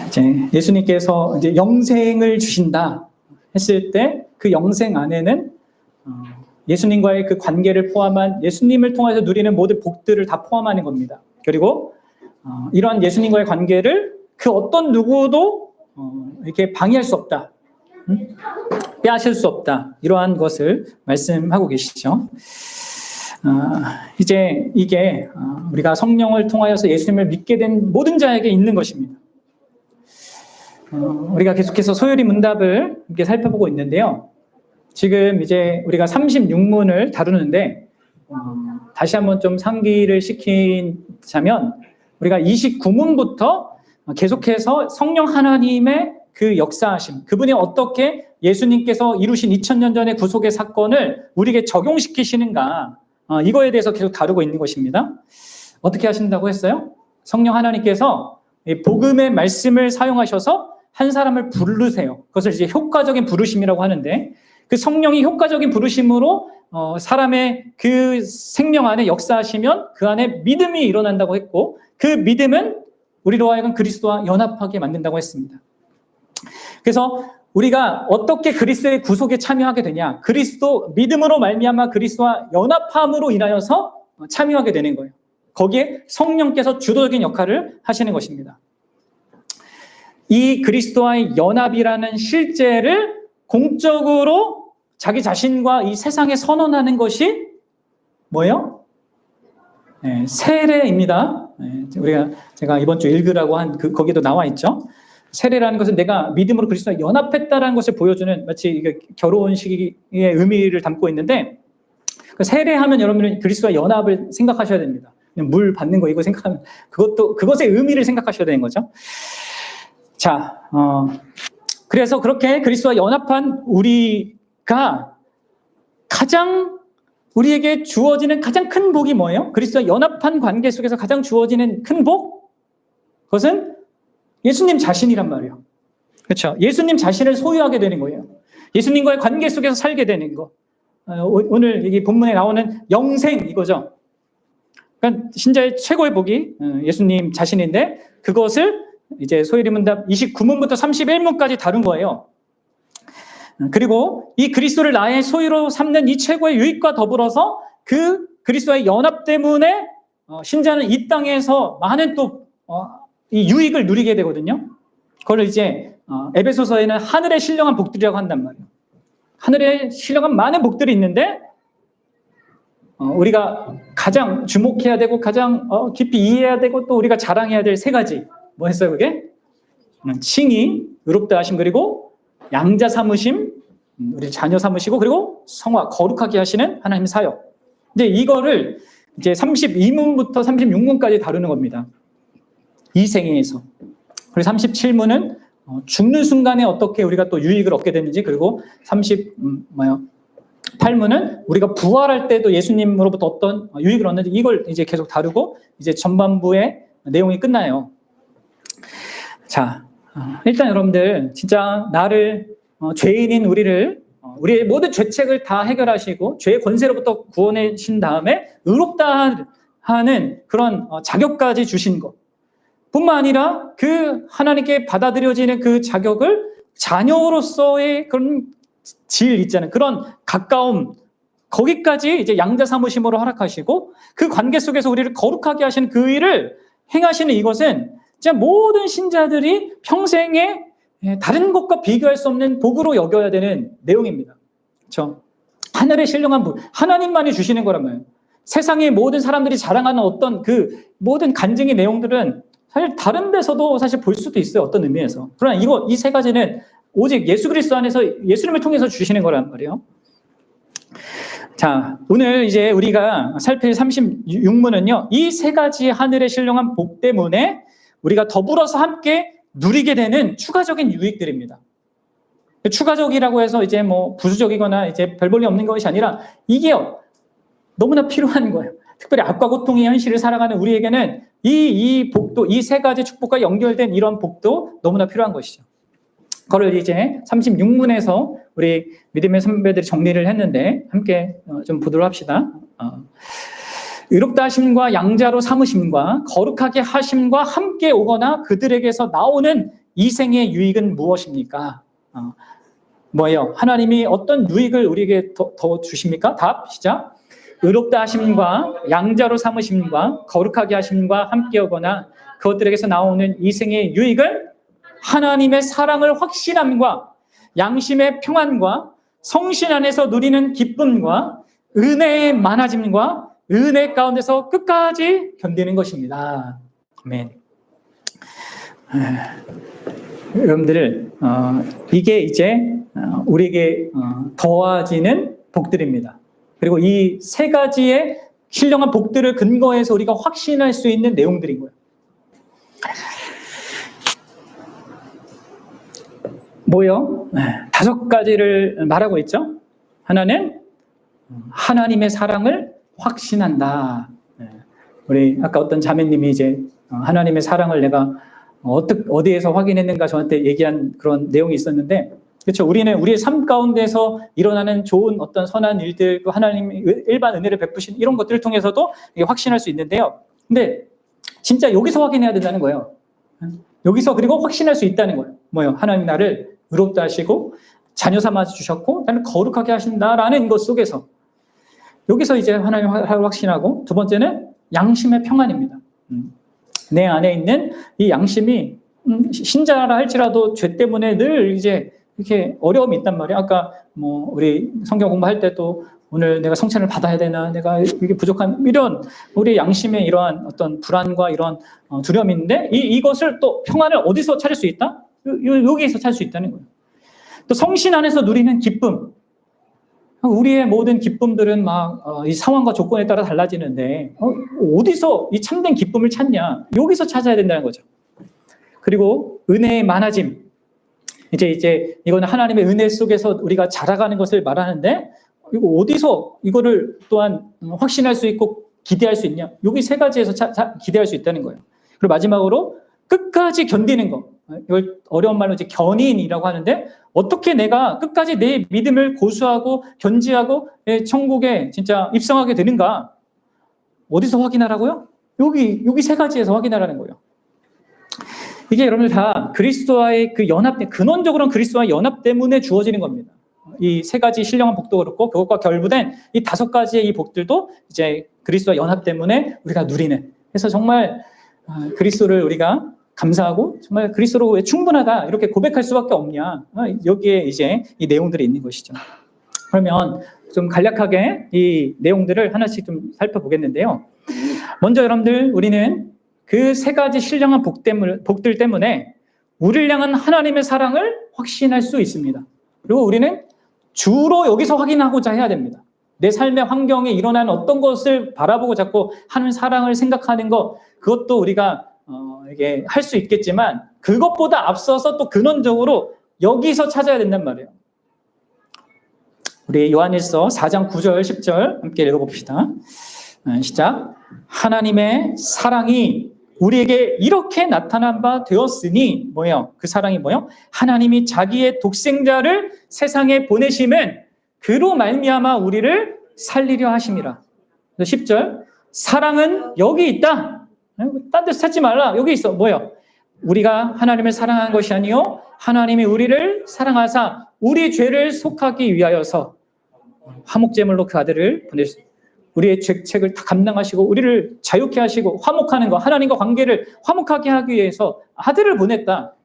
이제 예수님께서 이제 영생을 주신다 했을 때 그 영생 안에는 예수님과의 그 관계를 포함한 예수님을 통해서 누리는 모든 복들을 다 포함하는 겁니다. 그리고 이러한 예수님과의 관계를 그 어떤 누구도 이렇게 방해할 수 없다. 빼앗을 수 없다. 이러한 것을 말씀하고 계시죠. 이제 이게 우리가 성령을 통하여서 예수님을 믿게 된 모든 자에게 있는 것입니다. 우리가 계속해서 소요리 문답을 이렇게 살펴보고 있는데요. 지금 이제 우리가 36문을 다루는데 다시 한번 좀 상기를 시키자면 우리가 29문부터 계속해서 성령 하나님의 그 역사하심, 그분이 어떻게 예수님께서 이루신 2000년 전의 구속의 사건을 우리에게 적용시키시는가, 이거에 대해서 계속 다루고 있는 것입니다. 어떻게 하신다고 했어요? 성령 하나님께서 복음의 말씀을 사용하셔서 한 사람을 부르세요. 그것을 이제 효과적인 부르심이라고 하는데, 그 성령이 효과적인 부르심으로 사람의 그 생명 안에 역사하시면 그 안에 믿음이 일어난다고 했고, 그 믿음은 우리로 하여금 그리스도와 연합하게 만든다고 했습니다. 그래서 우리가 어떻게 그리스도의 구속에 참여하게 되냐? 그리스도 믿음으로 말미암아 그리스도와 연합함으로 인하여서 참여하게 되는 거예요. 거기에 성령께서 주도적인 역할을 하시는 것입니다. 이 그리스도와의 연합이라는 실제를 공적으로 자기 자신과 이 세상에 선언하는 것이 뭐예요? 세례입니다. 제가 이번 주 읽으라고 한 거기도 나와 있죠. 세례라는 것은 내가 믿음으로 그리스도와 연합했다라는 것을 보여주는 마치 이게 결혼식의 의미를 담고 있는데, 세례하면 여러분들은 그리스도와 연합을 생각하셔야 됩니다. 그냥 물 받는 거 이거 생각하면 그것의 의미를 생각하셔야 되는 거죠. 자, 그래서 그렇게 그리스도와 연합한 우리가 우리에게 주어지는 가장 큰 복이 뭐예요? 그리스도와 연합한 관계 속에서 가장 주어지는 큰 복? 그것은 예수님 자신이란 말이에요. 그렇죠? 예수님 자신을 소유하게 되는 거예요. 예수님과의 관계 속에서 살게 되는 거. 오늘 여기 본문에 나오는 영생 이거죠. 그러니까 신자의 최고의 복이 예수님 자신인데, 그것을 이제 소요리 문답 29문부터 31문까지 다룬 거예요. 그리고 이 그리스도를 나의 소유로 삼는 이 최고의 유익과 더불어서 그 그리스도의 연합 때문에 신자는 이 땅에서 많은 또 이 유익을 누리게 되거든요. 그걸 이제 에베소서에는 하늘의 신령한 복들이라고 한단 말이에요. 하늘에 신령한 많은 복들이 있는데 우리가 가장 주목해야 되고 가장 깊이 이해해야 되고 또 우리가 자랑해야 될 세 가지. 뭐 했어요 그게? 칭의, 의롭다 하심, 그리고 양자 삼으심, 우리 자녀 삼으시고, 그리고 성화, 거룩하게 하시는 하나님의 사역. 이제 이거를 이제 32문부터 36문까지 다루는 겁니다. 이 생애에서. 그리고 37문은 죽는 순간에 어떻게 우리가 또 유익을 얻게 되는지, 그리고 38문은 우리가 부활할 때도 예수님으로부터 어떤 유익을 얻는지, 이걸 이제 계속 다루고 이제 전반부의 내용이 끝나요. 자, 일단 여러분들 진짜 나를 죄인인 우리의 모든 죄책을 다 해결하시고 죄의 권세로부터 구원하신 다음에 의롭다 하는 그런 자격까지 주신 것 뿐만 아니라 그 하나님께 받아들여지는 그 자격을 자녀로서의 그런 질 있잖아요. 그런 가까움, 거기까지 이제 양자 삼으심으로 허락하시고 그 관계 속에서 우리를 거룩하게 하시는 그 일을 행하시는 이것은 진짜 모든 신자들이 평생에 다른 것과 비교할 수 없는 복으로 여겨야 되는 내용입니다. 그렇죠? 하늘의 신령한 복, 하나님만이 주시는 거란 말이에요. 세상의 모든 사람들이 자랑하는 어떤 그 모든 간증의 내용들은 사실 다른 데서도 사실 볼 수도 있어요. 어떤 의미에서. 그러나 이 세 가지는 오직 예수 그리스도 안에서 예수님을 통해서 주시는 거란 말이에요. 자, 오늘 이제 우리가 살필 36문은요. 이 세 가지 하늘의 신령한 복 때문에 우리가 더불어서 함께 누리게 되는 추가적인 유익들입니다. 추가적이라고 해서 이제 뭐 부수적이거나 이제 별 볼일 없는 것이 아니라 이게 너무나 필요한 거예요. 특별히 악과 고통의 현실을 살아가는 우리에게는 이 복도, 이 세 가지 축복과 연결된 이런 복도 너무나 필요한 것이죠. 그걸 이제 36문에서 우리 믿음의 선배들이 정리를 했는데 함께 좀 보도록 합시다. 의롭다 하심과 양자로 삼으심과 거룩하게 하심과 함께 오거나 그들에게서 나오는 이생의 유익은 무엇입니까? 뭐예요? 하나님이 어떤 유익을 우리에게 더 주십니까? 답, 시작. 의롭다 하심과 양자로 삼으심과 거룩하게 하심과 함께 오거나 그것들에게서 나오는 이생의 유익은 하나님의 사랑을 확신함과 양심의 평안과 성신 안에서 누리는 기쁨과 은혜의 많아짐과 은혜 가운데서 끝까지 견디는 것입니다. 아멘. 여러분들, 이게 이제 우리에게 더해지는 복들입니다. 그리고 이 세 가지의 신령한 복들을 근거해서 우리가 확신할 수 있는 내용들인 거예요. 뭐요? 5가지를 말하고 있죠. 하나는 하나님의 사랑을 확신한다. 우리 아까 어떤 자매님이 이제 하나님의 사랑을 내가 어디에서 확인했는가 저한테 얘기한 그런 내용이 있었는데, 그렇죠. 우리는 우리의 삶 가운데서 일어나는 좋은 어떤 선한 일들, 또 하나님이 일반 은혜를 베푸신 이런 것들을 통해서도 확신할 수 있는데요. 근데 진짜 여기서 확인해야 된다는 거예요. 여기서 그리고 확신할 수 있다는 거예요. 뭐요? 하나님 나를 의롭다 하시고 자녀 삼아 주셨고 나를 거룩하게 하신다라는 것 속에서 여기서 이제 하나님을 확신하고, 두 번째는 양심의 평안입니다. 내 안에 있는 이 양심이 신자라 할지라도 죄 때문에 늘 이제 이렇게 어려움이 있단 말이에요. 아까 뭐 우리 성경 공부할 때도 오늘 내가 성찬을 받아야 되나, 내가 이게 부족한, 이런 우리 양심의 이러한 어떤 불안과 이런 두려움이 있는데 이것을 또 평안을 어디서 찾을 수 있다? 여기에서 찾을 수 있다는 거예요. 또 성신 안에서 누리는 기쁨. 우리의 모든 기쁨들은 막 이 상황과 조건에 따라 달라지는데 어디서 이 참된 기쁨을 찾냐? 여기서 찾아야 된다는 거죠. 그리고 은혜의 많아짐. 이제 이거는 하나님의 은혜 속에서 우리가 자라가는 것을 말하는데, 이거 어디서 이거를 또한 확신할 수 있고 기대할 수 있냐? 여기 세 가지에서 기대할 수 있다는 거예요. 그리고 마지막으로 끝까지 견디는 거. 이걸 어려운 말로 이제 견인이라고 하는데, 어떻게 내가 끝까지 내 믿음을 고수하고 견지하고 천국에 진짜 입성하게 되는가? 어디서 확인하라고요? 여기 세 가지에서 확인하라는 거예요. 이게 여러분들 다 그리스도와의 그 연합, 근원적으로는 그리스도와의 연합 때문에 주어지는 겁니다. 이 세 가지 신령한 복도 그렇고 그것과 결부된 이 5가지의 이 복들도 이제 그리스도와 연합 때문에 우리가 누리는. 그래서 정말 그리스도를 우리가 감사하고 정말 그리스도로 왜 충분하다 이렇게 고백할 수밖에 없냐. 여기에 이제 이 내용들이 있는 것이죠. 그러면 좀 간략하게 이 내용들을 하나씩 좀 살펴보겠는데요. 먼저 여러분들, 우리는 그 3가지 신령한 복들 때문에 우리를 향한 하나님의 사랑을 확신할 수 있습니다. 그리고 우리는 주로 여기서 확인하고자 해야 됩니다. 내 삶의 환경에 일어나는 어떤 것을 바라보고 자꾸 하는 사랑을 생각하는 것, 그것도 우리가 이게 할 수 있겠지만 그것보다 앞서서 또 근원적으로 여기서 찾아야 된단 말이에요. 우리 요한일서 4장 9절 10절 함께 읽어봅시다. 시작. 하나님의 사랑이 우리에게 이렇게 나타난 바 되었으니, 뭐예요? 그 사랑이 뭐예요? 하나님이 자기의 독생자를 세상에 보내심은 그로 말미암아 우리를 살리려 하심이라. 10절. 사랑은 여기 있다. 딴 데서 찾지 말라. 여기 있어. 뭐예요? 우리가 하나님을 사랑한 것이 아니요 하나님이 우리를 사랑하사 우리 죄를 속하기 위하여서 화목제물로 그 아들을 보내셨습니다. 우리의 죄책을 다 감당하시고 우리를 자유케 하시고 화목하는 것, 하나님과 관계를 화목하게 하기 위해서 아들을 보냈다.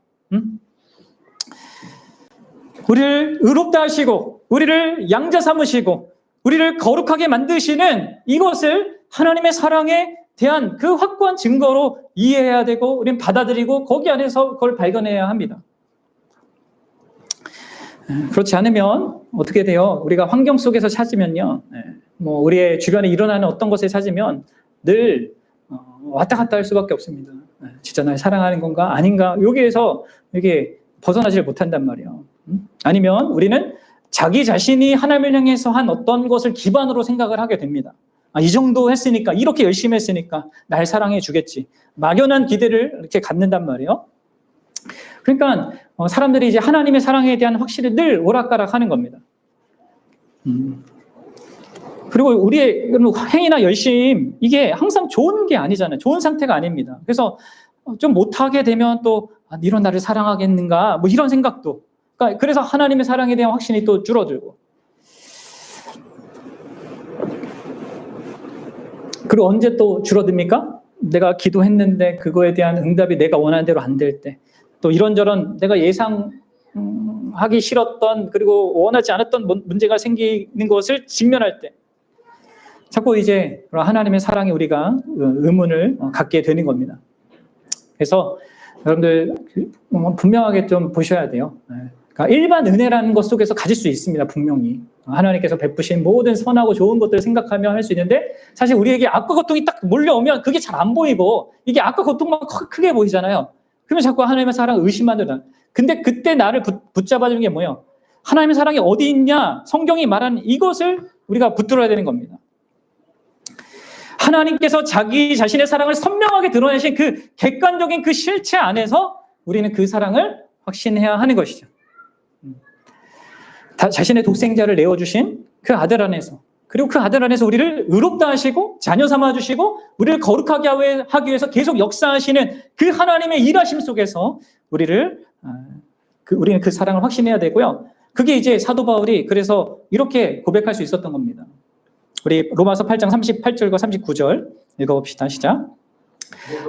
우리를 의롭다 하시고 우리를 양자 삼으시고 우리를 거룩하게 만드시는 이것을 하나님의 사랑에 대한 그 확고한 증거로 이해해야 되고 우리는 받아들이고 거기 안에서 그걸 발견해야 합니다. 그렇지 않으면 어떻게 돼요? 우리가 환경 속에서 찾으면요, 뭐 우리의 주변에 일어나는 어떤 것에 찾으면 늘 왔다 갔다 할 수밖에 없습니다. 진짜 날 사랑하는 건가 아닌가, 여기에서 이게 벗어나질 못한단 말이에요. 아니면 우리는 자기 자신이 하나님을 향해서 한 어떤 것을 기반으로 생각을 하게 됩니다. 이 정도 했으니까, 이렇게 열심히 했으니까 날 사랑해 주겠지. 막연한 기대를 이렇게 갖는단 말이에요. 그러니까 사람들이 이제 하나님의 사랑에 대한 확신을 늘 오락가락 하는 겁니다. 그리고 우리의 행위나 열심, 이게 항상 좋은 게 아니잖아요. 좋은 상태가 아닙니다. 그래서 좀 못하게 되면 또 이런 나를 사랑하겠는가 뭐 이런 생각도, 그러니까 그래서 하나님의 사랑에 대한 확신이 또 줄어들고, 그리고 언제 또 줄어듭니까? 내가 기도했는데 그거에 대한 응답이 내가 원하는 대로 안 될 때, 또 이런저런 내가 예상하기 싫었던 그리고 원하지 않았던 문제가 생기는 것을 직면할 때 자꾸 이제 하나님의 사랑에 우리가 의문을 갖게 되는 겁니다. 그래서 여러분들 분명하게 좀 보셔야 돼요. 그러니까 일반 은혜라는 것 속에서 가질 수 있습니다. 분명히 하나님께서 베푸신 모든 선하고 좋은 것들을 생각하며 할 수 있는데, 사실 우리에게 악과 고통이 딱 몰려오면 그게 잘 안 보이고 이게 악과 고통만 크게 보이잖아요. 그러면 자꾸 하나님의 사랑을 의심하더라. 근데 그때 나를 붙잡아주는 게 뭐예요? 하나님의 사랑이 어디 있냐? 성경이 말하는 이것을 우리가 붙들어야 되는 겁니다. 하나님께서 자기 자신의 사랑을 선명하게 드러내신 그 객관적인 그 실체 안에서 우리는 그 사랑을 확신해야 하는 것이죠. 자신의 독생자를 내어주신 그 아들 안에서, 그리고 그 아들 안에서 우리를 의롭다 하시고 자녀 삼아주시고 우리를 거룩하게 하기 위해서 계속 역사하시는 그 하나님의 일하심 속에서 우리는 그 사랑을 확신해야 되고요. 그게 이제 사도 바울이 그래서 이렇게 고백할 수 있었던 겁니다. 우리 로마서 8장 38절과 39절 읽어봅시다. 시작.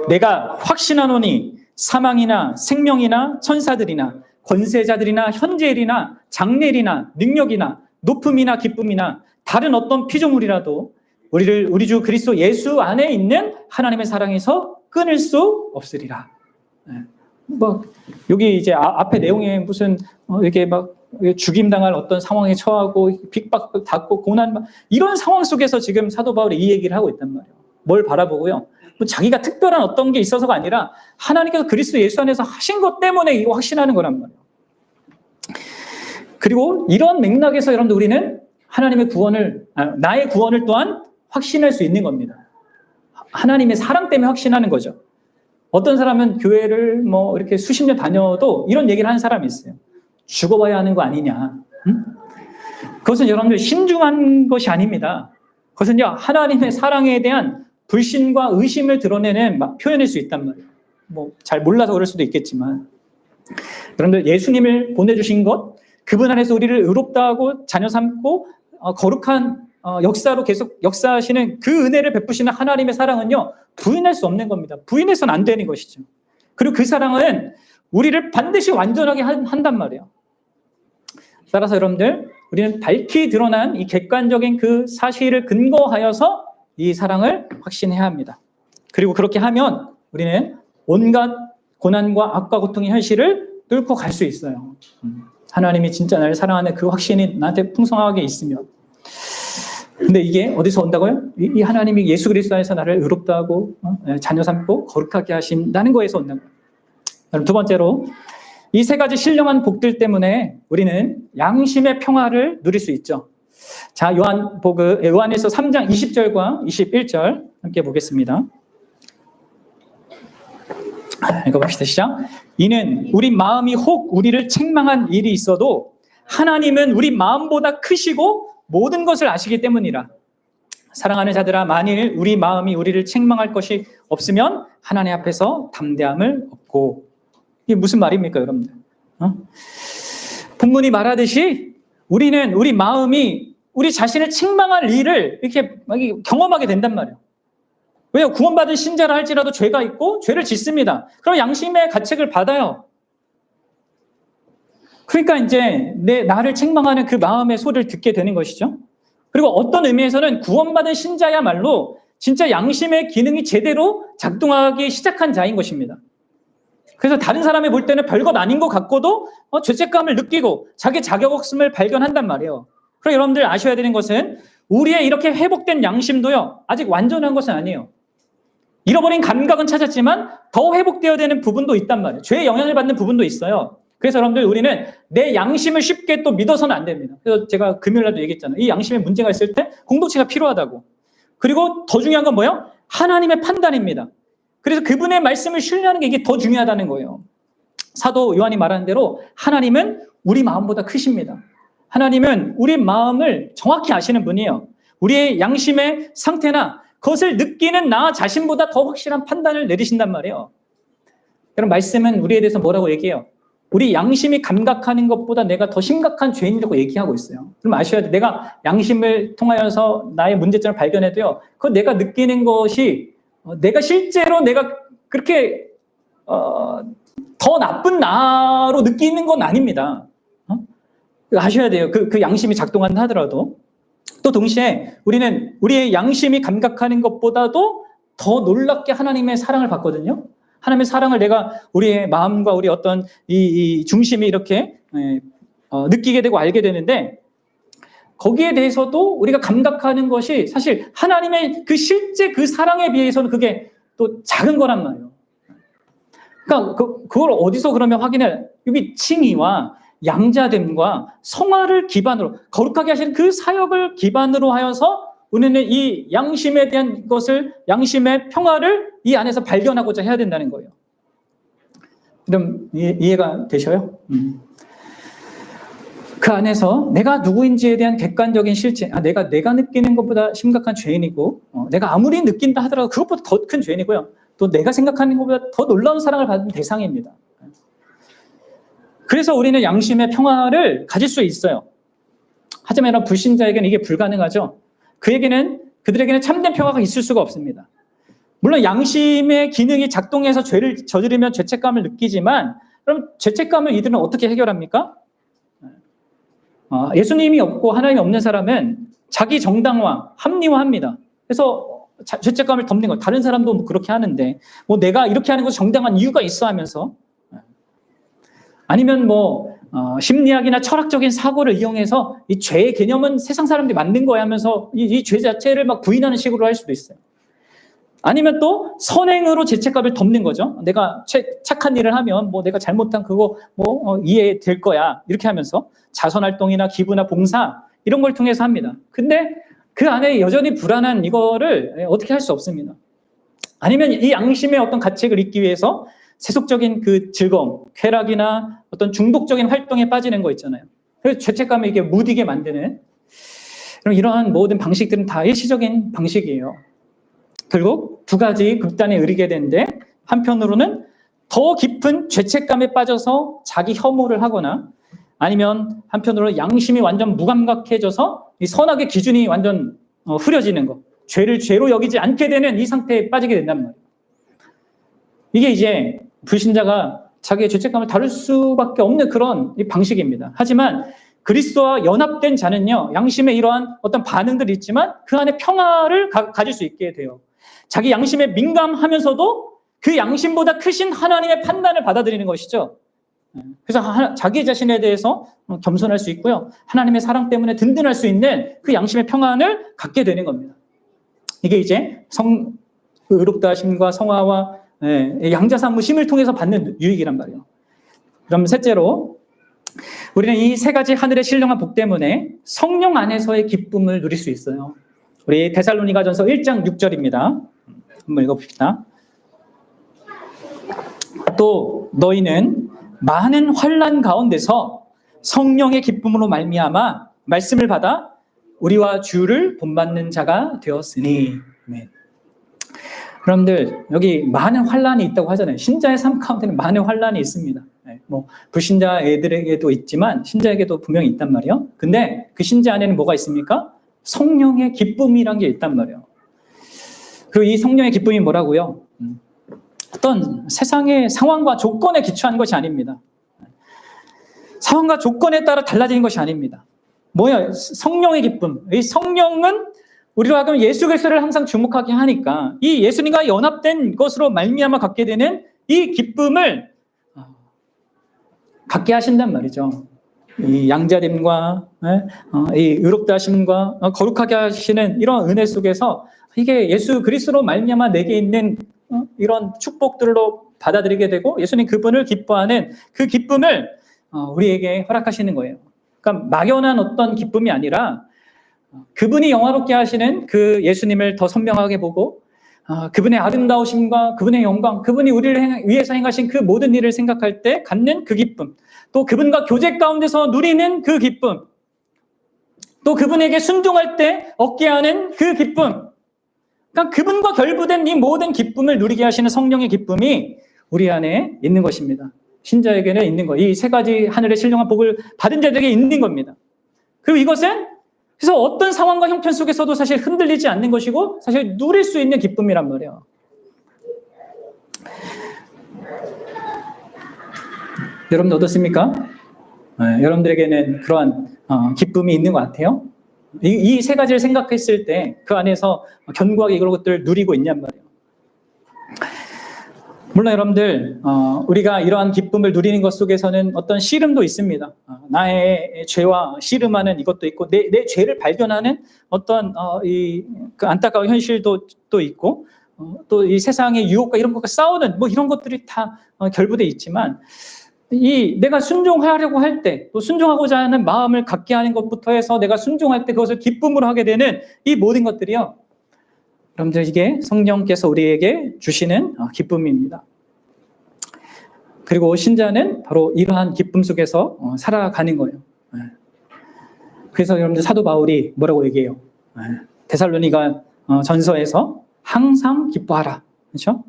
내가 확신하노니 사망이나 생명이나 천사들이나 권세자들이나 현재일이나 장래일이나 능력이나 높음이나 기쁨이나 다른 어떤 피조물이라도 우리를 우리 주 그리스도 예수 안에 있는 하나님의 사랑에서 끊을 수 없으리라. 뭐 여기 이제 앞에 내용에 무슨 이렇게 막 죽임당할 어떤 상황에 처하고 핍박받고 고난 이런 상황 속에서 지금 사도 바울이 이 얘기를 하고 있단 말이에요. 뭘 바라보고요? 뭐 자기가 특별한 어떤 게 있어서가 아니라 하나님께서 그리스도 예수 안에서 하신 것 때문에 이거 확신하는 거란 말이에요. 그리고 이런 맥락에서 여러분들 우리는 하나님의 구원을, 나의 구원을 또한 확신할 수 있는 겁니다. 하나님의 사랑 때문에 확신하는 거죠. 어떤 사람은 교회를 뭐 이렇게 수십 년 다녀도 이런 얘기를 하는 사람이 있어요. 죽어봐야 하는 거 아니냐. 응? 그것은 여러분들 신중한 것이 아닙니다. 그것은요, 하나님의 사랑에 대한 불신과 의심을 드러내는 표현일 수 있단 말이에요. 뭐 잘 몰라서 그럴 수도 있겠지만, 여러분들 예수님을 보내주신 것, 그분 안에서 우리를 의롭다 하고 자녀 삼고 거룩한 역사로 계속 역사하시는 그 은혜를 베푸시는 하나님의 사랑은요, 부인할 수 없는 겁니다. 부인해서는 안 되는 것이죠. 그리고 그 사랑은 우리를 반드시 완전하게 한단 말이에요. 따라서 여러분들, 우리는 밝히 드러난 이 객관적인 그 사실을 근거하여서 이 사랑을 확신해야 합니다. 그리고 그렇게 하면 우리는 온갖 고난과 악과 고통의 현실을 뚫고 갈 수 있어요. 하나님이 진짜 나를 사랑하는 그 확신이 나한테 풍성하게 있으면. 근데 이게 어디서 온다고요? 이 하나님이 예수 그리스도 안에서 나를 의롭다 하고 자녀 삼고 거룩하게 하신다는 거에서 온다는 거예요. 두 번째로, 이 세 가지 신령한 복들 때문에 우리는 양심의 평화를 누릴 수 있죠. 자, 요한에서 3장 20절과 21절 함께 보겠습니다. 읽어봅시다. 시작. 이는 우리 마음이 혹 우리를 책망한 일이 있어도 하나님은 우리 마음보다 크시고 모든 것을 아시기 때문이라. 사랑하는 자들아, 만일 우리 마음이 우리를 책망할 것이 없으면 하나님 앞에서 담대함을 얻고. 이게 무슨 말입니까, 여러분들? 본문이 말하듯이 우리는 우리 마음이 우리 자신을 책망할 일을 이렇게 경험하게 된단 말이에요. 왜요? 구원받은 신자라 할지라도 죄가 있고 죄를 짓습니다. 그럼 양심의 가책을 받아요. 그러니까 이제 나를 책망하는 그 마음의 소리를 듣게 되는 것이죠. 그리고 어떤 의미에서는 구원받은 신자야말로 진짜 양심의 기능이 제대로 작동하기 시작한 자인 것입니다. 그래서 다른 사람이 볼 때는 별것 아닌 것 같고도 죄책감을 느끼고 자기 자격 없음을 발견한단 말이에요. 그럼 여러분들 아셔야 되는 것은 우리의 이렇게 회복된 양심도요, 아직 완전한 것은 아니에요. 잃어버린 감각은 찾았지만 더 회복되어야 되는 부분도 있단 말이에요. 죄의 영향을 받는 부분도 있어요. 그래서 여러분들 우리는 내 양심을 쉽게 또 믿어서는 안 됩니다. 그래서 제가 금요일날도 얘기했잖아요. 이 양심에 문제가 있을 때 공동체가 필요하다고. 그리고 더 중요한 건 뭐예요? 하나님의 판단입니다. 그래서 그분의 말씀을 신뢰하는 게 이게 더 중요하다는 거예요. 사도 요한이 말하는 대로 하나님은 우리 마음보다 크십니다. 하나님은 우리 마음을 정확히 아시는 분이에요. 우리의 양심의 상태나 그것을 느끼는 나 자신보다 더 확실한 판단을 내리신단 말이에요. 여러분, 말씀은 우리에 대해서 뭐라고 얘기해요? 우리 양심이 감각하는 것보다 내가 더 심각한 죄인이라고 얘기하고 있어요. 그럼 아셔야 돼. 내가 양심을 통하여서 나의 문제점을 발견해도요, 그 내가 느끼는 것이 내가 실제로 내가 그렇게 더 나쁜 나로 느끼는 건 아닙니다. 아셔야 돼요. 그 양심이 작동한다 하더라도. 또 동시에 우리는 우리의 양심이 감각하는 것보다도 더 놀랍게 하나님의 사랑을 받거든요. 하나님의 사랑을 내가 우리의 마음과 우리 어떤 이 중심이 이렇게 느끼게 되고 알게 되는데, 거기에 대해서도 우리가 감각하는 것이 사실 하나님의 그 실제 그 사랑에 비해서는 그게 또 작은 거란 말이에요. 그러니까 그걸 어디서 그러면 확인해? 여기 칭의와 양자됨과 성화를 기반으로 거룩하게 하시는 그 사역을 기반으로 하여서 우리는 이 양심에 대한 것을, 양심의 평화를 이 안에서 발견하고자 해야 된다는 거예요. 그럼 이해가 되셔요? 그 안에서 내가 누구인지에 대한 객관적인 실체, 내가 느끼는 것보다 심각한 죄인이고, 내가 아무리 느낀다 하더라도 그것보다 더 큰 죄인이고요. 또 내가 생각하는 것보다 더 놀라운 사랑을 받은 대상입니다. 그래서 우리는 양심의 평화를 가질 수 있어요. 하지만 불신자에게는 이게 불가능하죠. 그들에게는 참된 평화가 있을 수가 없습니다. 물론 양심의 기능이 작동해서 죄를 저지르면 죄책감을 느끼지만, 그럼 죄책감을 이들은 어떻게 해결합니까? 예수님이 없고 하나님이 없는 사람은 자기 정당화, 합리화합니다. 그래서 죄책감을 덮는 거. 다른 사람도 뭐 그렇게 하는데, 뭐 내가 이렇게 하는 것은 정당한 이유가 있어 하면서, 아니면 심리학이나 철학적인 사고를 이용해서 이 죄의 개념은 세상 사람들이 만든 거야 하면서 이 죄 자체를 막 부인하는 식으로 할 수도 있어요. 아니면 또 선행으로 죄책감을 덮는 거죠. 내가 착한 일을 하면 내가 잘못한 그거 이해될 거야. 이렇게 하면서 자선활동이나 기부나 봉사 이런 걸 통해서 합니다. 근데 그 안에 여전히 불안한 이거를 어떻게 할 수 없습니다. 아니면 이 양심의 어떤 가책을 잊기 위해서 세속적인 그 즐거움, 쾌락이나 어떤 중독적인 활동에 빠지는 거 있잖아요. 그래서 죄책감을 이게 무디게 만드는 이러한 모든 방식들은 다 일시적인 방식이에요. 결국 두 가지 극단에 이르게 되는데, 한편으로는 더 깊은 죄책감에 빠져서 자기 혐오를 하거나, 아니면 한편으로 양심이 완전 무감각해져서 이 선악의 기준이 완전 흐려지는 거, 죄를 죄로 여기지 않게 되는 이 상태에 빠지게 된단 말이에요. 이게 이제 불신자가 자기의 죄책감을 다룰 수밖에 없는 그런 방식입니다. 하지만 그리스도와 연합된 자는요, 양심의 이러한 어떤 반응들이 있지만 그 안에 평화를 가질 수 있게 돼요. 자기 양심에 민감하면서도 그 양심보다 크신 하나님의 판단을 받아들이는 것이죠. 그래서 자기 자신에 대해서 겸손할 수 있고요, 하나님의 사랑 때문에 든든할 수 있는 그 양심의 평안을 갖게 되는 겁니다. 이게 이제 의롭다 하심과 성화와 양자산무심을 통해서 받는 유익이란 말이에요. 그럼 셋째로, 우리는 이 세 가지 하늘의 신령한 복 때문에 성령 안에서의 기쁨을 누릴 수 있어요. 우리 데살로니가전서 1장 6절입니다. 한번 읽어봅시다. 또 너희는 많은 환난 가운데서 성령의 기쁨으로 말미암아 말씀을 받아 우리와 주를 본받는 자가 되었으니. 아멘. 여러분들, 여기 많은 환난이 있다고 하잖아요. 신자의 삶 가운데는 많은 환난이 있습니다. 불신자 애들에게도 있지만 신자에게도 분명히 있단 말이에요. 근데 그 신자 안에는 뭐가 있습니까? 성령의 기쁨이란 게 있단 말이에요. 그리고 이 성령의 기쁨이 뭐라고요? 어떤 세상의 상황과 조건에 기초한 것이 아닙니다. 상황과 조건에 따라 달라지는 것이 아닙니다. 뭐예요? 성령의 기쁨. 이 성령은 우리로 하여금 예수 그리스도를 항상 주목하게 하니까 이 예수님과 연합된 것으로 말미암아 갖게 되는 이 기쁨을 갖게 하신단 말이죠. 이 양자됨과 이 의롭다 하심과 거룩하게 하시는 이런 은혜 속에서 이게 예수 그리스도로 말미암아 내게 있는 이런 축복들로 받아들이게 되고, 예수님 그분을 기뻐하는 그 기쁨을 우리에게 허락하시는 거예요. 그러니까 막연한 어떤 기쁨이 아니라 그분이 영화롭게 하시는 그 예수님을 더 선명하게 보고, 그분의 아름다우심과 그분의 영광, 그분이 우리를 위해서 행하신 그 모든 일을 생각할 때 갖는 그 기쁨, 또 그분과 교제 가운데서 누리는 그 기쁨, 또 그분에게 순종할 때 얻게 하는 그 기쁨, 그러니까 그분과 결부된 이 모든 기쁨을 누리게 하시는 성령의 기쁨이 우리 안에 있는 것입니다. 신자에게는 있는 거. 이 세 가지 하늘의 신령한 복을 받은 자들에게 있는 겁니다. 그리고 이것은 그래서 어떤 상황과 형편 속에서도 사실 흔들리지 않는 것이고 사실 누릴 수 있는 기쁨이란 말이에요. 여러분 어떻습니까? 여러분들에게는 그러한 기쁨이 있는 것 같아요? 이 세 가지를 생각했을 때 그 안에서 견고하게 이런 것들을 누리고 있냔 말이에요. 물론 여러분들 우리가 이러한 기쁨을 누리는 것 속에서는 어떤 씨름도 있습니다. 나의 죄와 씨름하는 이것도 있고 내 죄를 발견하는 어떤 그 안타까운 현실도 또 있고 또 이 세상의 유혹과 이런 것과 싸우는 뭐 이런 것들이 다 결부돼 있지만 이 내가 순종하려고 할 때 또 순종하고자 하는 마음을 갖게 하는 것부터 해서 내가 순종할 때 그것을 기쁨으로 하게 되는 이 모든 것들이요. 여러분들 이게 성령께서 우리에게 주시는 기쁨입니다. 그리고 신자는 바로 이러한 기쁨 속에서 살아가는 거예요. 그래서 여러분들 사도 바울이 뭐라고 얘기해요? 데살로니가 전서에서 항상 기뻐하라. 그렇죠?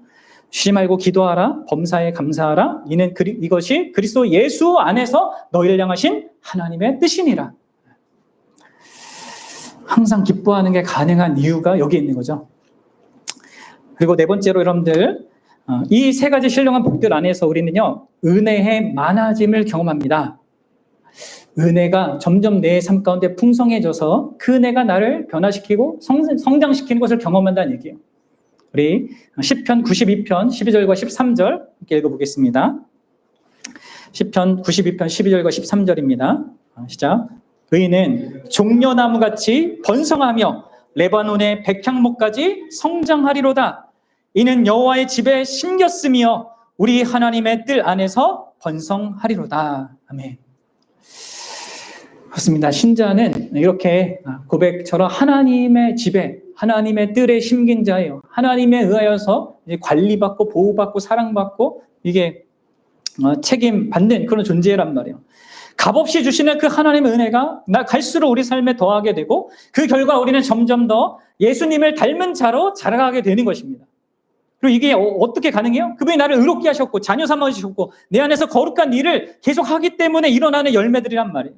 쉬지 말고 기도하라. 범사에 감사하라. 이것이 그리스도 예수 안에서 너희를 향하신 하나님의 뜻이니라. 항상 기뻐하는 게 가능한 이유가 여기 있는 거죠. 그리고 네 번째로 여러분들 이 세 가지 신령한 복들 안에서 우리는요 은혜의 많아짐을 경험합니다. 은혜가 점점 내 삶 가운데 풍성해져서 그 은혜가 나를 변화시키고 성장시키는 것을 경험한다는 얘기예요. 우리 시편 92편 12절과 13절 함께 읽어보겠습니다. 시편 92편 12절과 13절입니다. 시작. 의인은 종려나무같이 번성하며 레바논의 백향목까지 성장하리로다. 이는 여호와의 집에 심겼으며 우리 하나님의 뜰 안에서 번성하리로다. 아멘. 그렇습니다. 신자는 이렇게 고백처럼 하나님의 집에 하나님의 뜰에 심긴 자예요. 하나님에 의하여서 이제 관리받고 보호받고 사랑받고 이게 책임받는 그런 존재란 말이에요. 값없이 주시는 그 하나님의 은혜가 갈수록 우리 삶에 더하게 되고 그 결과 우리는 점점 더 예수님을 닮은 자로 자라가게 되는 것입니다. 그리고 이게 어떻게 가능해요? 그분이 나를 의롭게 하셨고 자녀 삼아주셨고 내 안에서 거룩한 일을 계속 하기 때문에 일어나는 열매들이란 말이에요.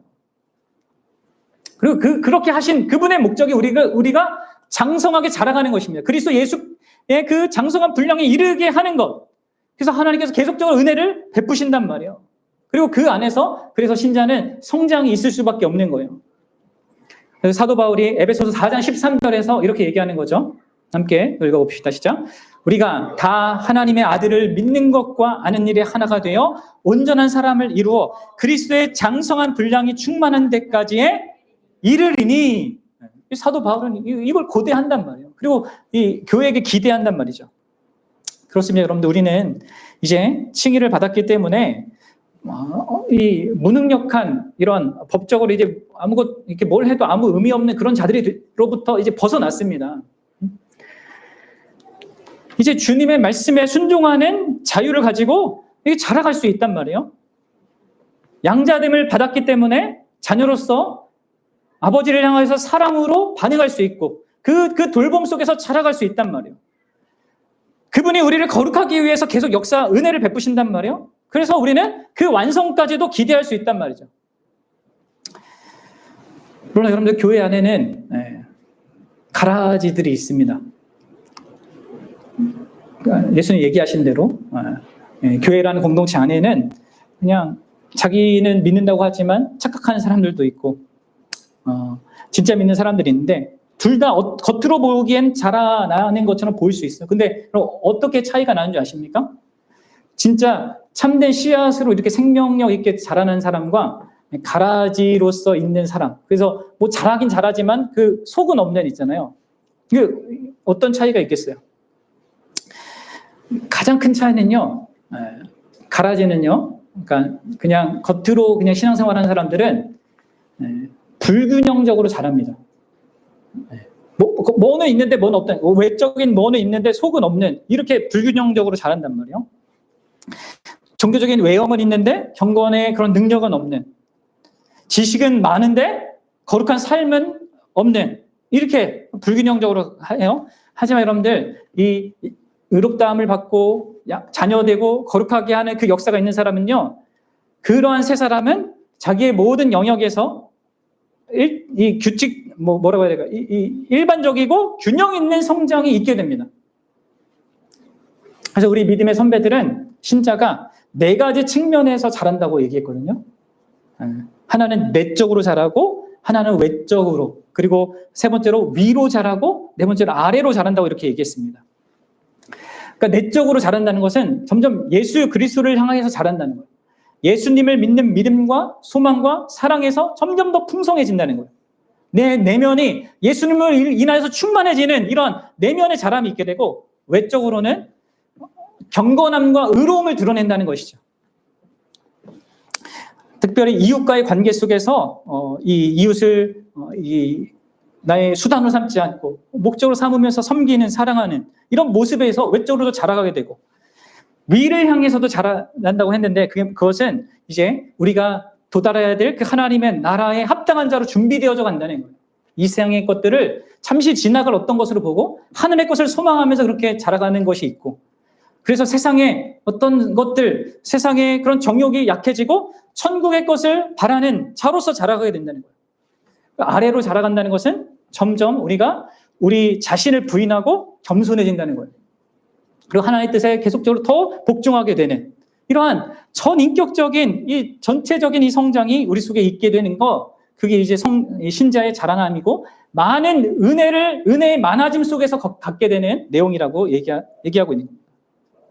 그리고 그렇게 하신 그분의 목적이 우리가 장성하게 자라가는 것입니다. 그리스도 예수의 그 장성한 분량에 이르게 하는 것. 그래서 하나님께서 계속적으로 은혜를 베푸신단 말이에요. 그리고 그 안에서 그래서 신자는 성장이 있을 수밖에 없는 거예요. 그래서 사도 바울이 에베소서 4장 13절에서 이렇게 얘기하는 거죠. 함께 읽어봅시다. 시작. 우리가 다 하나님의 아들을 믿는 것과 아는 일에 하나가 되어 온전한 사람을 이루어 그리스도의 장성한 분량이 충만한 데까지에 이르리니. 사도 바울은 이걸 고대한단 말이에요. 그리고 이 교회에게 기대한단 말이죠. 그렇습니다. 여러분들 우리는 이제 칭의를 받았기 때문에 이 무능력한 이런 법적으로 이제 이렇게 뭘 해도 아무 의미 없는 그런 자들로부터 이제 벗어났습니다. 이제 주님의 말씀에 순종하는 자유를 가지고 이게 자라갈 수 있단 말이에요. 양자됨을 받았기 때문에 자녀로서 아버지를 향해서 사랑으로 반응할 수 있고 그 돌봄 속에서 자라갈 수 있단 말이에요. 그분이 우리를 거룩하기 위해서 계속 은혜를 베푸신단 말이에요. 그래서 우리는 그 완성까지도 기대할 수 있단 말이죠. 물론 여러분들 교회 안에는 가라지들이 있습니다. 예수님 얘기하신 대로 교회라는 공동체 안에는 그냥 자기는 믿는다고 하지만 착각하는 사람들도 있고 진짜 믿는 사람들이 있는데 둘 다 겉으로 보기엔 자라나는 것처럼 보일 수 있어요. 근데 어떻게 차이가 나는 줄 아십니까? 진짜 참된 씨앗으로 이렇게 생명력 있게 자라는 사람과 가라지로서 있는 사람. 그래서 뭐 자라긴 자라지만 그 속은 없는 있잖아요. 그 어떤 차이가 있겠어요? 가장 큰 차이는요. 가라지는요. 그러니까 그냥 겉으로 그냥 신앙생활하는 사람들은 불균형적으로 자랍니다. 뭐는 있는데 뭐는 없다. 외적인 뭐는 있는데 속은 없는 이렇게 불균형적으로 자란단 말이에요. 종교적인 외형은 있는데 경건의 그런 능력은 없는. 지식은 많은데 거룩한 삶은 없는, 이렇게 불균형적으로 해요. 하지만 여러분들, 이 의롭다함을 받고 자녀되고 거룩하게 하는 그 역사가 있는 사람은요, 그러한 세 사람은 자기의 모든 영역에서 이 규칙, 뭐라고 해야 될까, 이 일반적이고 균형 있는 성장이 있게 됩니다. 그래서 우리 믿음의 선배들은 신자가 4가지 측면에서 자란다고 얘기했거든요. 하나는 내적으로 자라고, 하나는 외적으로, 그리고 세 번째로 위로 자라고, 네 번째로 아래로 자란다고 이렇게 얘기했습니다. 그러니까 내적으로 자란다는 것은 점점 예수 그리스도를 향해서 자란다는 거예요. 예수님을 믿는 믿음과 소망과 사랑에서 점점 더 풍성해진다는 거예요. 내 내면이 예수님을 인하여서 충만해지는 이런 내면의 자람이 있게 되고, 외적으로는 경건함과 의로움을 드러낸다는 것이죠. 특별히 이웃과의 관계 속에서 이 이웃을 나의 수단으로 삼지 않고 목적으로 삼으면서 섬기는, 사랑하는 이런 모습에서 외적으로도 자라가게 되고, 위를 향해서도 자라난다고 했는데, 그것은 이제 우리가 도달해야 될 그 하나님의 나라에 합당한 자로 준비되어져 간다는 거예요. 이 세상의 것들을 잠시 지나갈 어떤 것으로 보고 하늘의 것을 소망하면서 그렇게 자라가는 것이 있고, 그래서 세상의 어떤 것들, 세상의 그런 정욕이 약해지고 천국의 것을 바라는 자로서 자라가게 된다는 거예요. 아래로 자라간다는 것은 점점 우리가 우리 자신을 부인하고 겸손해진다는 거예요. 그리고 하나님의 뜻에 계속적으로 더 복종하게 되는 이러한 전인격적인 이 전체적인 이 성장이 우리 속에 있게 되는 거, 그게 이제 신자의 자라남이고, 많은 은혜의 많아짐 속에서 갖게 되는 내용이라고 얘기하고 있는 겁니다.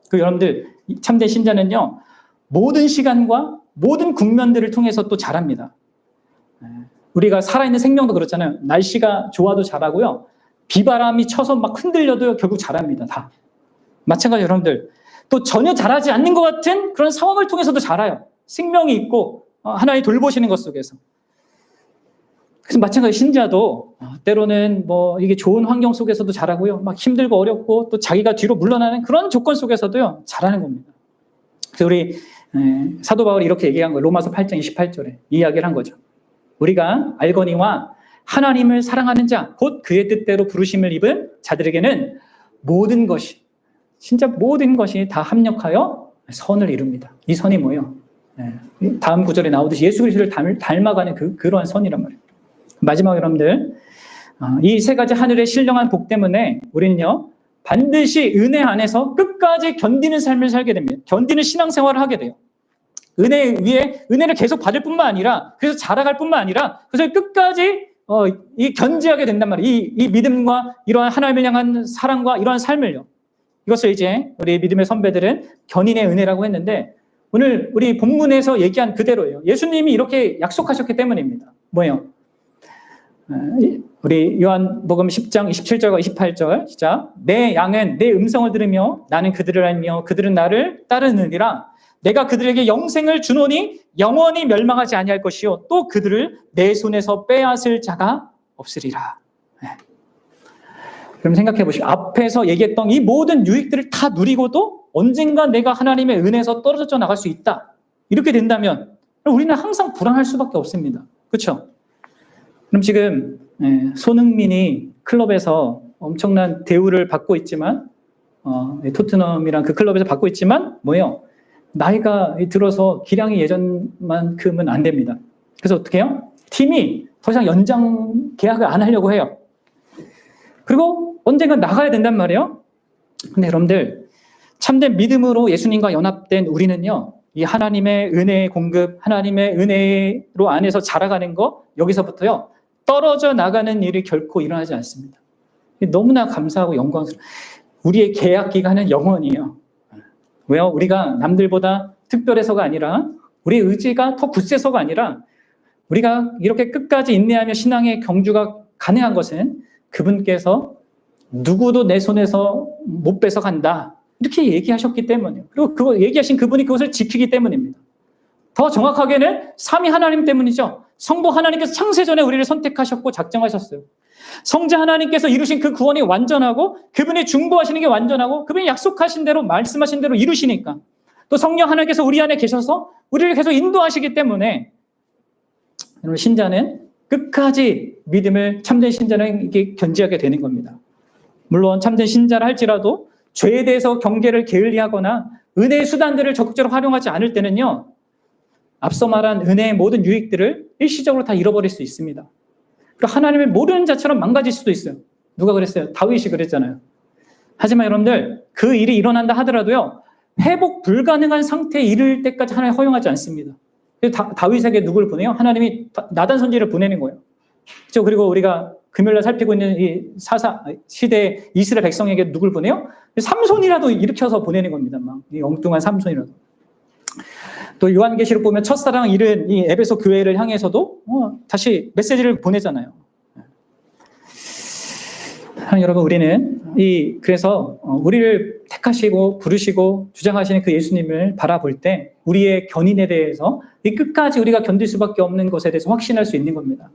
그 여러분들, 참된 신자는요, 모든 시간과 모든 국면들을 통해서 또 자랍니다. 우리가 살아있는 생명도 그렇잖아요. 날씨가 좋아도 자라고요, 비바람이 쳐서 막 흔들려도 결국 자랍니다. 다 마찬가지. 여러분들 또 전혀 자라지 않는 것 같은 그런 상황을 통해서도 자라요. 생명이 있고 하나님 돌보시는 것 속에서. 그래서 마찬가지 신자도 때로는 이게 좋은 환경 속에서도 자라고요, 막 힘들고 어렵고 또 자기가 뒤로 물러나는 그런 조건 속에서도요 자라는 겁니다. 그래서 우리 사도 바울이 이렇게 얘기한 거예요. 로마서 8장 28절에 이야기를 한 거죠. 우리가 알거니와 하나님을 사랑하는 자, 곧 그의 뜻대로 부르심을 입은 자들에게는 모든 것이, 진짜 모든 것이 다 합력하여 선을 이룹니다. 이 선이 뭐예요? 다음 구절에 나오듯이 예수 그리스도를 닮아가는 그러한 선이란 말이에요. 마지막 여러분들, 이 3가지 하늘의 신령한 복 때문에 우리는요 반드시 은혜 안에서 끝까지 견디는 삶을 살게 됩니다. 견디는 신앙생활을 하게 돼요. 은혜 위에 은혜를 계속 받을 뿐만 아니라, 그래서 자라갈 뿐만 아니라, 그래서 끝까지 이 견지하게 된단 말이에요. 이 믿음과 이러한 하나님을 향한 사랑과 이러한 삶을요. 이것을 이제 우리 믿음의 선배들은 견인의 은혜라고 했는데, 오늘 우리 본문에서 얘기한 그대로예요. 예수님이 이렇게 약속하셨기 때문입니다. 뭐예요? 우리 요한복음 10장 27절과 28절 시작. 내 양은 내 음성을 들으며 나는 그들을 알며 그들은 나를 따르느니라. 내가 그들에게 영생을 주노니 영원히 멸망하지 아니할 것이요 또 그들을 내 손에서 빼앗을 자가 없으리라. 그럼 생각해 보시고, 앞에서 얘기했던 이 모든 유익들을 다 누리고도 언젠가 내가 하나님의 은혜에서 떨어져 나갈 수 있다, 이렇게 된다면 우리는 항상 불안할 수밖에 없습니다. 그렇죠? 그럼 지금 손흥민이 클럽에서 엄청난 대우를 받고 있지만, 토트넘이랑 그 클럽에서 받고 있지만 뭐예요? 나이가 들어서 기량이 예전만큼은 안 됩니다. 그래서 어떻게 해요? 팀이 더 이상 연장 계약을 안 하려고 해요. 그리고 언젠가 나가야 된단 말이에요. 근데 여러분들, 참된 믿음으로 예수님과 연합된 우리는요, 이 하나님의 은혜의 공급, 하나님의 은혜로 안에서 자라가는 거, 여기서부터요 떨어져 나가는 일이 결코 일어나지 않습니다. 너무나 감사하고 영광스러워요. 우리의 계약 기간은 영원이에요. 왜요? 우리가 남들보다 특별해서가 아니라, 우리의 의지가 더 굳세서가 아니라, 우리가 이렇게 끝까지 인내하며 신앙의 경주가 가능한 것은 그분께서 누구도 내 손에서 못 뺏어간다, 이렇게 얘기하셨기 때문이에요. 그리고 그거 얘기하신 그분이 그것을 지키기 때문입니다. 더 정확하게는 삼위 하나님 때문이죠. 성부 하나님께서 창세전에 우리를 선택하셨고 작정하셨어요. 성자 하나님께서 이루신 그 구원이 완전하고, 그분이 중보하시는 게 완전하고, 그분이 약속하신 대로 말씀하신 대로 이루시니까, 또 성령 하나님께서 우리 안에 계셔서 우리를 계속 인도하시기 때문에, 여러분 신자는 끝까지 믿음을 참된 신자는 이게 견지하게 되는 겁니다. 물론 참된 신자라 할지라도 죄에 대해서 경계를 게을리하거나 은혜의 수단들을 적극적으로 활용하지 않을 때는요, 앞서 말한 은혜의 모든 유익들을 일시적으로 다 잃어버릴 수 있습니다. 그리고 하나님을 모르는 자처럼 망가질 수도 있어요. 누가 그랬어요? 다윗이 그랬잖아요. 하지만 여러분들, 그 일이 일어난다 하더라도요, 회복 불가능한 상태에 이를 때까지 하나님 허용하지 않습니다. 다윗에게 누굴 보내요? 하나님이 나단 선지를 보내는 거예요. 그렇죠? 그리고 우리가 금요일날 살피고 있는 이 시대 이스라엘 백성에게 누굴 보내요? 삼손이라도 일으켜서 보내는 겁니다. 막 이 엉뚱한 삼손이라도. 또 요한계시록 보면 첫사랑 잃은 이 에베소 교회를 향해서도 다시 메시지를 보내잖아요. 여러분, 우리는 그래서 우리를 택하시고 부르시고 주장하시는 그 예수님을 바라볼 때 우리의 견인에 대해서 이 끝까지 우리가 견딜 수밖에 없는 것에 대해서 확신할 수 있는 겁니다.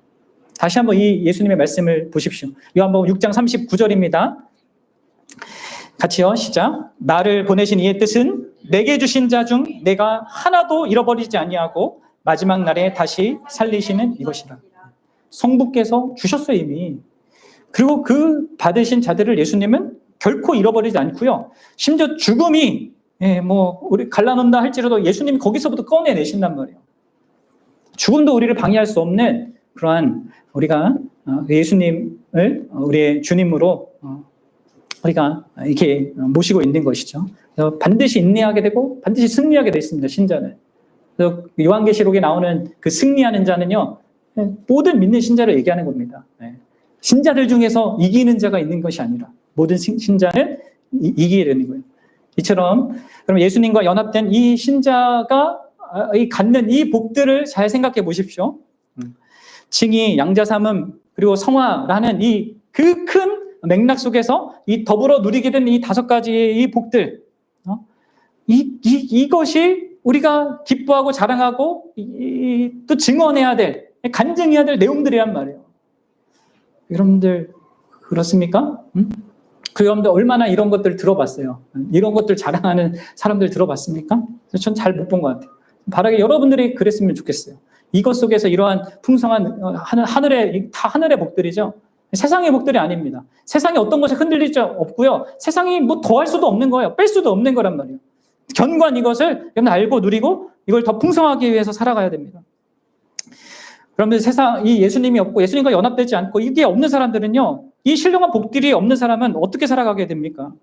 다시 한번 이 예수님의 말씀을 보십시오. 요한복음 6장 39절입니다. 같이요, 시작. 나를 보내신 이의 뜻은 내게 주신 자 중 내가 하나도 잃어버리지 아니하고 마지막 날에 다시 살리시는 이것이라. 성부께서 주셨어요, 이미. 그리고 그 받으신 자들을 예수님은 결코 잃어버리지 않고요. 심지어 죽음이 우리 갈라놓는다 할지라도 예수님이 거기서부터 꺼내내신단 말이에요. 죽음도 우리를 방해할 수 없는 그러한 우리가 예수님을 우리의 주님으로 우리가 이렇게 모시고 있는 것이죠. 그래서 반드시 인내하게 되고 반드시 승리하게 되어 있습니다, 신자는. 그래서 요한계시록에 나오는 그 승리하는 자는요, 모든 믿는 신자를 얘기하는 겁니다. 신자들 중에서 이기는 자가 있는 것이 아니라 모든 신자는 이기게 되는 거예요. 이처럼 그럼 예수님과 연합된 이 신자가 갖는 이 복들을 잘 생각해 보십시오. 칭의, 양자삼음, 그리고 성화라는 이 그 큰 맥락 속에서 이 더불어 누리게 된 이 5가지의 이 복들, 이것이 우리가 기뻐하고 자랑하고 또 증언해야 될, 간증해야 될 내용들이란 말이에요. 여러분들 그렇습니까? 그 여러분들 얼마나 이런 것들 들어봤어요? 이런 것들 자랑하는 사람들 들어봤습니까? 전 잘 못 본 것 같아요. 바라게 여러분들이 그랬으면 좋겠어요. 이것 속에서 이러한 풍성한 하늘의 복들이죠. 세상의 복들이 아닙니다. 세상에 어떤 것이 흔들릴 수 없고요. 세상이 뭐 더할 수도 없는 거예요. 뺄 수도 없는 거란 말이에요. 견고한 이것을 여러분 알고 누리고 이걸 더 풍성하기 위해서 살아가야 됩니다. 그런데 이 예수님이 없고 예수님과 연합되지 않고 이게 없는 사람들은요, 이 신령한 복들이 없는 사람은 어떻게 살아가게 됩니까?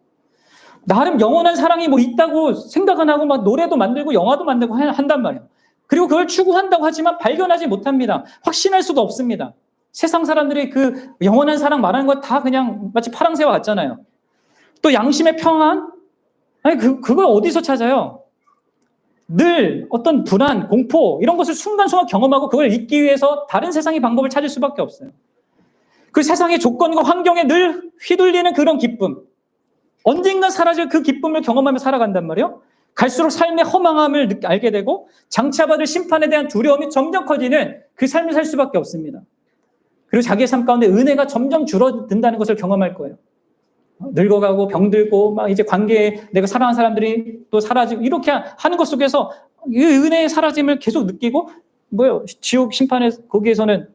나름 영원한 사랑이 있다고 생각 안 하고 막 노래도 만들고 영화도 만들고 한단 말이에요. 그리고 그걸 추구한다고 하지만 발견하지 못합니다. 확신할 수도 없습니다. 세상 사람들이 그 영원한 사랑 말하는 거 다 그냥 마치 파랑새와 같잖아요. 또 양심의 평안? 아니, 그걸 어디서 찾아요? 늘 어떤 불안, 공포, 이런 것을 순간순간 경험하고 그걸 잊기 위해서 다른 세상의 방법을 찾을 수밖에 없어요. 그 세상의 조건과 환경에 늘 휘둘리는 그런 기쁨. 언젠가 사라질 그 기쁨을 경험하며 살아간단 말이에요. 갈수록 삶의 허망함을 알게 되고 장차받을 심판에 대한 두려움이 점점 커지는 그 삶을 살 수밖에 없습니다. 그리고 자기의 삶 가운데 은혜가 점점 줄어든다는 것을 경험할 거예요. 늙어가고 병들고 막 이제 관계에 내가 사랑하는 사람들이 또 사라지고 이렇게 하는 것 속에서 이 은혜의 사라짐을 계속 느끼고 지옥 심판에 거기에서는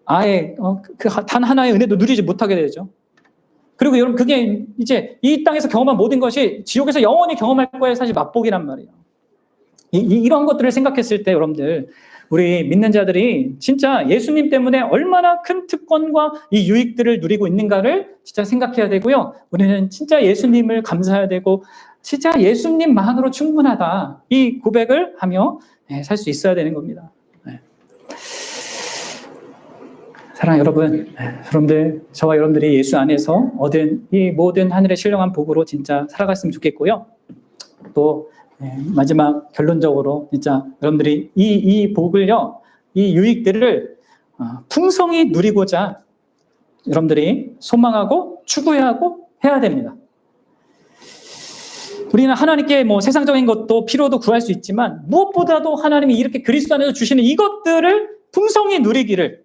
아예 단 하나의 은혜도 누리지 못하게 되죠. 그리고 여러분 그게 이제 이 땅에서 경험한 모든 것이 지옥에서 영원히 경험할 거에 사실 맛보기란 말이에요. 이런 것들을 생각했을 때 여러분들 우리 믿는 자들이 진짜 예수님 때문에 얼마나 큰 특권과 이 유익들을 누리고 있는가를 진짜 생각해야 되고요. 우리는 진짜 예수님을 감사해야 되고 진짜 예수님만으로 충분하다. 이 고백을 하며 살 수 있어야 되는 겁니다. 사랑하는 여러분, 여러분들, 저와 여러분들이 예수 안에서 얻은 이 모든 하늘의 신령한 복으로 진짜 살아갔으면 좋겠고요. 또 마지막 결론적으로 진짜 여러분들이 이 복을요, 이 유익들을 풍성히 누리고자 여러분들이 소망하고 추구해야 하고 해야 됩니다. 우리는 하나님께 세상적인 것도 필요도 구할 수 있지만 무엇보다도 하나님이 이렇게 그리스도 안에서 주시는 이것들을 풍성히 누리기를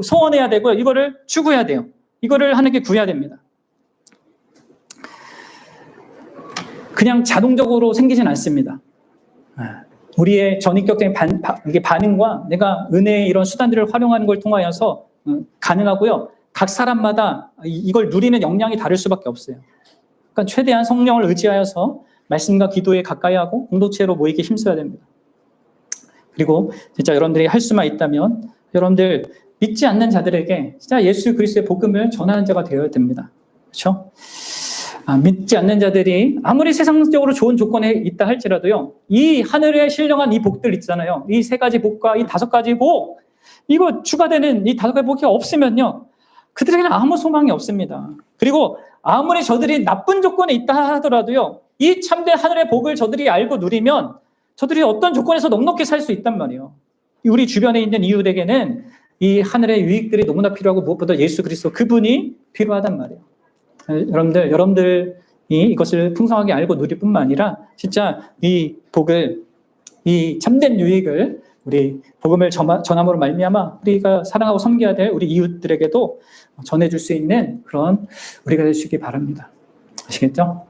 소원해야 되고요. 이거를 추구해야 돼요. 이거를 하나님께 구해야 됩니다. 그냥 자동적으로 생기진 않습니다. 우리의 전인격적인 이게 반응과 내가 은혜의 이런 수단들을 활용하는 걸 통하여서 가능하고요. 각 사람마다 이걸 누리는 역량이 다를 수밖에 없어요. 그러니까 최대한 성령을 의지하여서 말씀과 기도에 가까이 하고 공동체로 모이게 힘써야 됩니다. 그리고 진짜 여러분들이 할 수만 있다면 여러분들 믿지 않는 자들에게 진짜 예수 그리스도의 복음을 전하는 자가 되어야 됩니다. 그렇죠? 믿지 않는 자들이 아무리 세상적으로 좋은 조건에 있다 할지라도요, 이 하늘에 신령한 이 복들 있잖아요. 이 3가지 복과 이 5가지 복, 이거 추가되는 이 5가지 복이 없으면요, 그들에게는 아무 소망이 없습니다. 그리고 아무리 저들이 나쁜 조건에 있다 하더라도요, 이 참된 하늘의 복을 저들이 알고 누리면 저들이 어떤 조건에서 넉넉히 살 수 있단 말이에요. 우리 주변에 있는 이웃에게는 이 하늘의 유익들이 너무나 필요하고 무엇보다 예수 그리스도 그분이 필요하단 말이에요. 여러분들이 이것을 풍성하게 알고 누릴 뿐만 아니라 진짜 이 복을, 이 참된 유익을 우리 복음을 전함으로 말미암아 우리가 사랑하고 섬겨야 될 우리 이웃들에게도 전해줄 수 있는 그런 우리가 될 수 있기 바랍니다. 아시겠죠?